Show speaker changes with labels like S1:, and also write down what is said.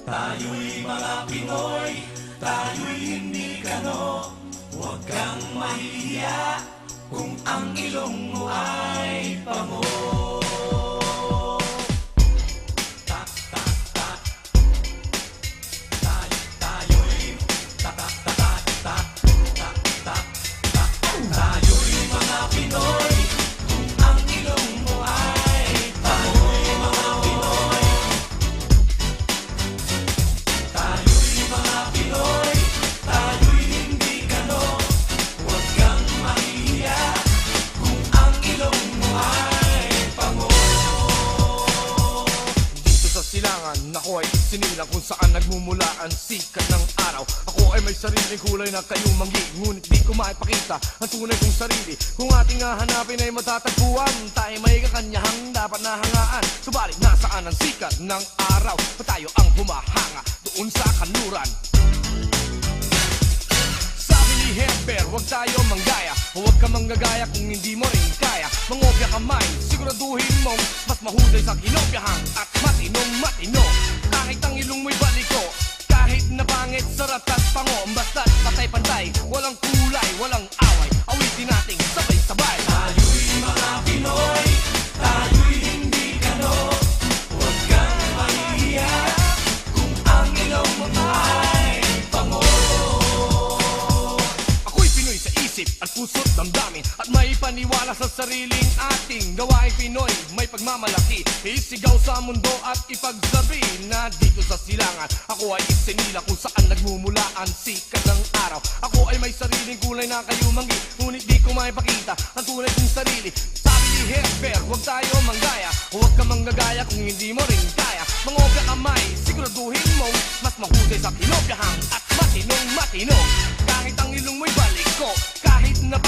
S1: Tayo'y mga Pinoy, tayo'y hindi kano. Huwag kang mahihiya kung ang ilong mo ay pango. Tayo'y mga Pinoy, kung ang ilong mo ay pango. Mga Pinoy, tayo'y mga Pinoy, tayo'y hindi kano. Huwag kang mahihiya kung ang ilong mo ay pango.
S2: Dito sa silangan, ako ay sinilang kung saan nagmumula ang sikat ng araw. Ako ay may sariling kulay na kayong manggi, ngunit di ko maipakita ang tunay kong sarili. Kung ating hahanapin ay matatagpuan, tayo may kakanyahang dapat nahangaan. Subalit nasaan ang sikat ng araw? Pa tayo ang humahanga doon sa kanluran? Sabi ni Hemper, huwag tayo manggaya. Huwag ka manggagaya kung hindi mo rin kaya. Mangopya ka man, siguraduhin mong mas mahusay sa kinopyahan at matino. Kahit ang ilong mo'y baliko, kahit na pangit, sarat at pango, basta't patay-pantay, walang kulay, walang away, awitin nating sabay-sabay.
S1: Tayo'y mga Pinoy, tayo'y hindi kano. Huwag kang mahihiya kung ang ilong mo ay pango.
S2: Ako'y Pinoy sa isip at puso't damdamin, at may paniwala sa sariling ating gawaing Pinoy. May pagmamalaki, isigaw sa mundo at ipagsabi na dito sa silangan ako ay isinila kung saan nagmumula ang sikat ng araw. Ako ay may sariling kulay na kayumanggi, ngunit di ko maipakita ang tunay kong sarili. Sabi ni Hesper, huwag tayo manggaya. Huwag ka manggagaya kung hindi mo rin kaya. Mangopya kamay, siguraduhin mo mas mahusay sa kinopyahan at matino. Kahit ang ilong mo'y balik ko, kahit na